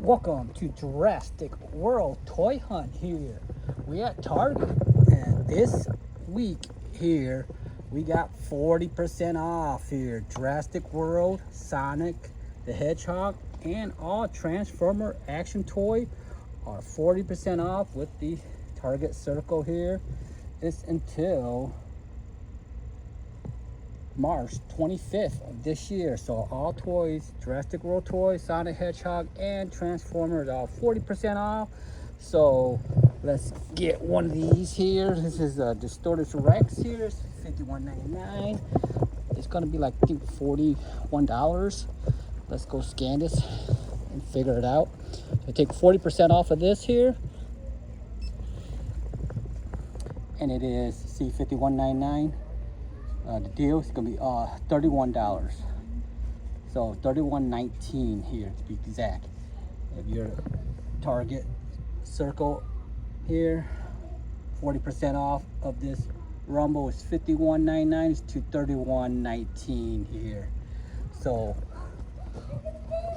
Welcome to Jurassic World Toy Hunt here. We at Target, and this week here we got 40% off here. Jurassic World, Sonic the Hedgehog, and all Transformer action toy are 40% off with the Target circle here. It's until March 25th of this year. So all toys, Jurassic World toys, Sonic Hedgehog, and Transformers are 40% off. So let's get one of these here. This is a Distorted Rex here. It's $51.99. It's gonna be like, I think, $41. Let's go scan this and figure it out. So take 40% off of this here. And it is, see, $51.99. The deal is gonna be $31. So $31.19 here to be exact. If you're Target circle here, 40% off of this Rumble is $51.99 to $31.19 here. So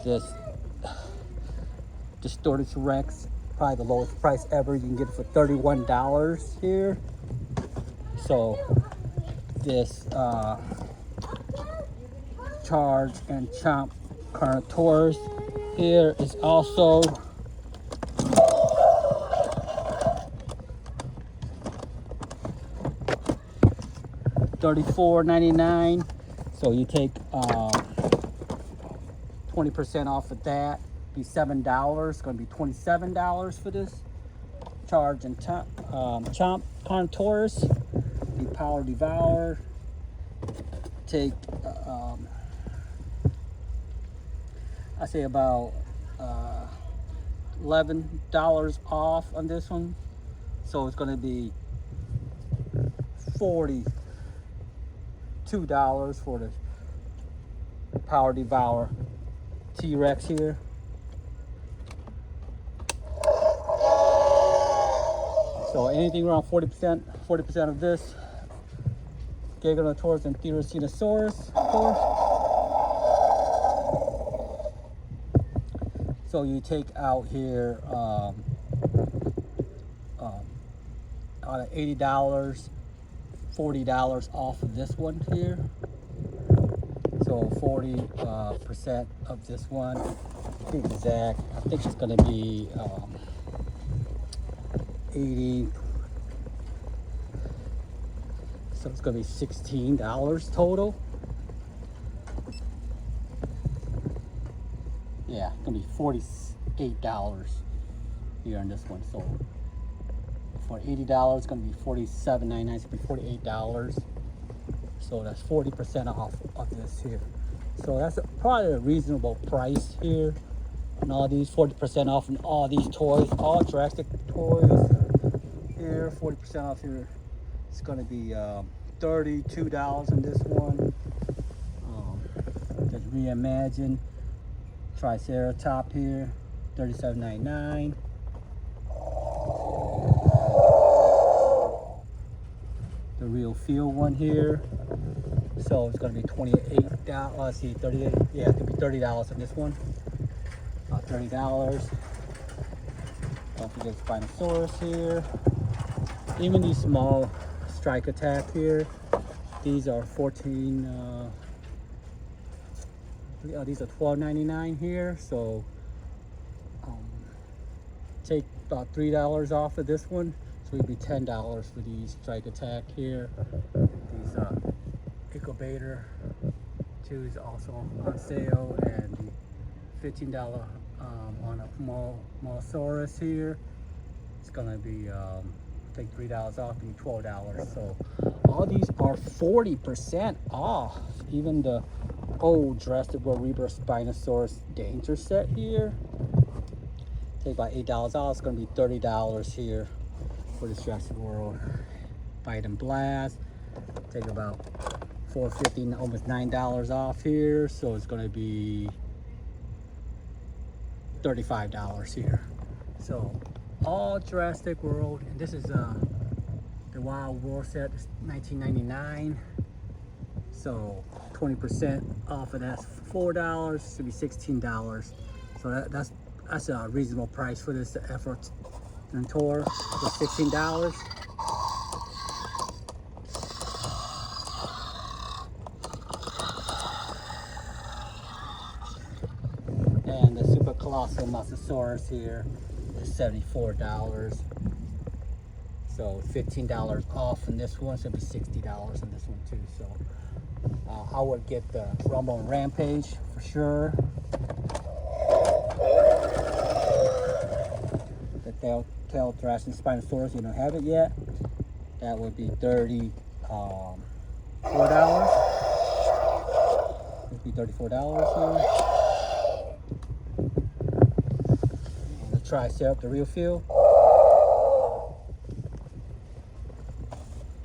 this Distorted Rex, probably the lowest price ever. You can get it for $31 here. So this Charge and Chomp Carnotaurus here is also $34.99. So you take 20% off of that, be $7. It's going to be $27 for this Charge and Chomp Carnotaurus. The Power Devour, take I say about $11 off on this one, so it's going to be $42 for the Power Devour T-Rex here. So anything around 40% of this. Giganosaurus and PTERANODON, of course. So you take out here out of $80, $40 off of this one here. So 40% of this one. To be exact, I think it's going to be 80. So it's going to be $16 total. Yeah, it's going to be $48 here on this one. So for $80, it's going to be $47.99. It's going to be $48. So that's 40% off of this here. So that's probably a reasonable price here on all these. 40% off on all these toys, all Jurassic toys here. 40% off here. It's going to be $32 on this one. Just reimagine Triceratop here, $37.99. The Real Feel one here. So it's going to be $28. Let's see, 38. Yeah, it could be $30 on this one. $30. Don't forget Spinosaurus here. Even these small Strike Attack here, these are these are $12.99 here. So take about $3 off of this one, so it'd be $10 for these Strike Attack here. These Incubator 2 is also on sale, and the $15 on a MOSASAURus here. It's gonna be take $3 off, be $12. So all these are 40% off. Even the old Jurassic World Rebirth Spinosaurus Danger set here, take about $8 off. It's going to be $30 here for this Jurassic World Bite and Blast. Take about $4.50, almost $9 off here. So it's going to be $35 here. So all Jurassic World, and this is the Wild World set, $19.99. So 20% off of that's $4, should be $16. So that's That's a reasonable price for this FERRODRACO for $16. And the super colossal MOSASAURUS here is $74. So $15 off on this one, so it'll be $60 on this one too. So I would get the Rumble and Rampage for sure. The tail thrashing Spinosaurus, you don't have it yet. That would be $34. Would be $34 here. And the Triceratop, the real feel.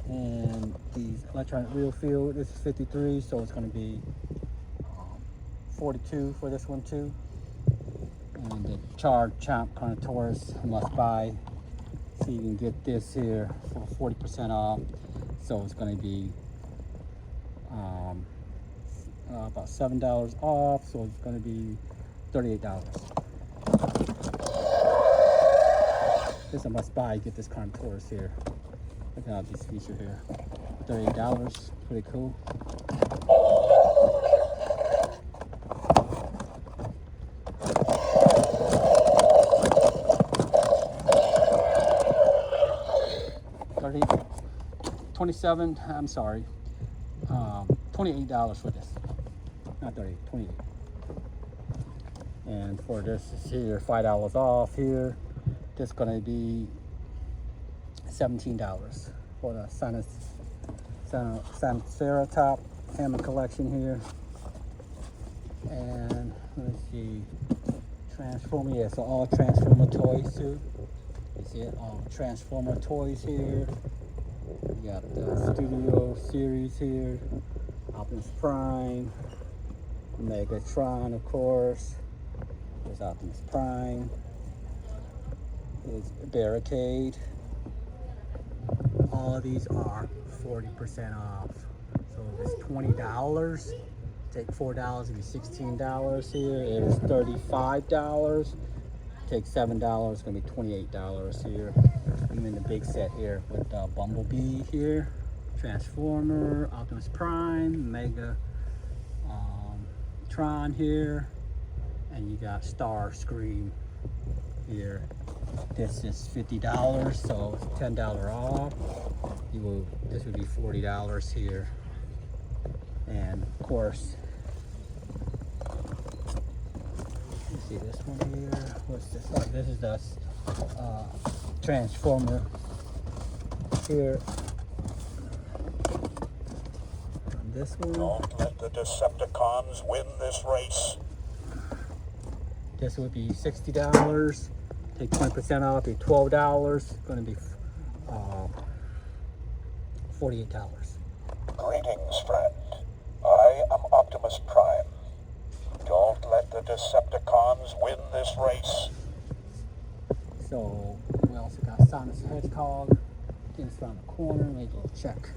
And these electronic real feel, this is 53, so it's going to be 42 for this one too. And the charred chomp Carnotaurus must buy, so you can get this here for 40% off. So it's going to be about $7 off, so it's going to be $38. This is a must buy. Get this Carnotaurus here. Look at this feature here. $38, pretty cool. $27, I'm sorry, $28 for this. Not 30, 28. And for this is here, $5 off here. This is gonna be $17 for the CERATOSAURUS Hammer collection here. And let's see, Transformer, yeah, so all Transformer toys too. You see it, all Transformer toys here. You got the Studio Series here, Optimus Prime, Megatron, of course. There's Optimus Prime. There's Barricade. All of these are 40% off. So if it's $20, take $4, it'll be $16 here. It is $35. Take $7, it's gonna be $28 here. And then the big set here with Bumblebee here, Transformer, Optimus Prime, Mega Tron here, and you got Starscream here. This is $50, so it's $10 off. This would be $40 here. And of course, you see this one here. What's this? Oh, this is the Transformer here. And this one. Don't let the Decepticons win this race. This would be $60. Take 20% off, be $12. It's going to be $48. Greetings, friend. I am Optimus Prime. Don't let the Decepticons win this race. So we also got Sonic the Hedgehog. It's around the corner. Make a little check.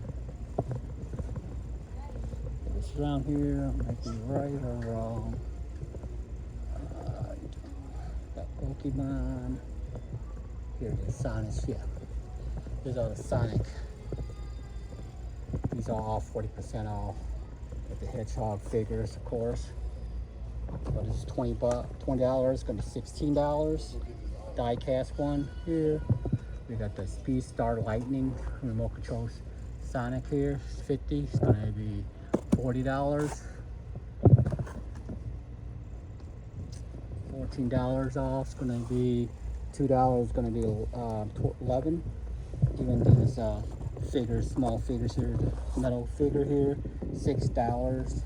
This around here might be right or wrong. Got Pokemon. Here it is, Sonic. Yeah. These are the Sonic. These are all 40% off. With the Hedgehog figures, of course. But it's $20. It's gonna be $16. Die cast one here. We got the Speed Star Lightning remote control Sonic here. It's $50. It's gonna be $40. $14 off. It's gonna be $2. It's gonna be $11. Even these figures, small figures here, metal figure here, $6.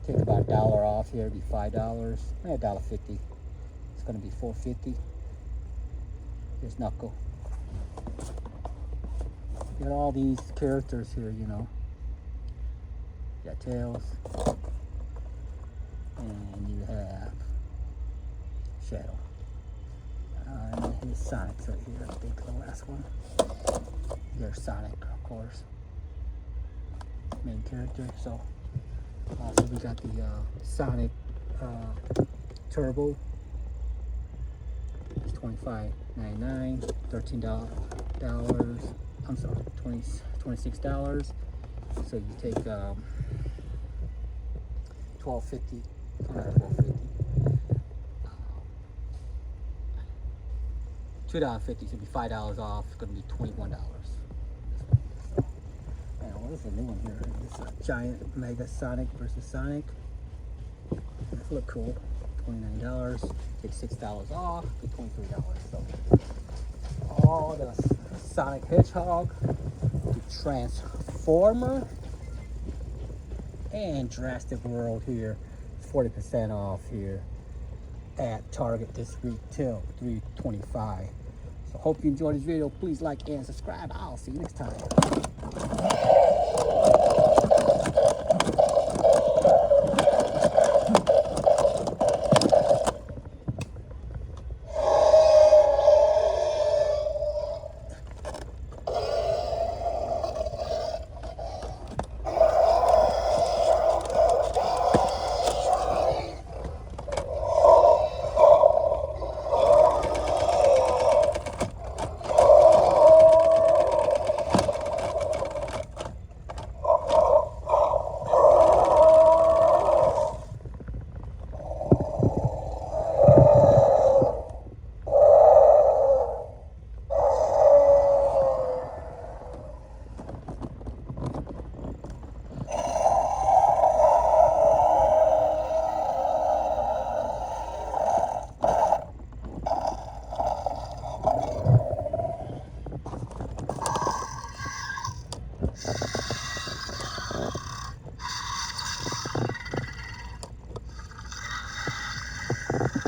Take about $1 off here, it'd be $5. $1.50. It's gonna be $4.50. Here's Knuckle. You got all these characters here, you know. You got Tails. And you have Shadow. And here's Sonic's right here, I think the last one. There's Sonic, of course. Main character. So we got the Sonic Turbo $25.99, $13. I'm sorry, $26. So you take $12.50, $12.50, $2.50, so it'd be $5 off. It's gonna be $21. And what is the new one here? This is a giant Mega Sonic versus Sonic. This look cool. $29. Take $6 off. Be $23. So all the Sonic Hedgehog, the Transformer, and Jurassic World here. 40% off here at Target this week till $3.25. So hope you enjoyed this video. Please like and subscribe. I'll see you next time.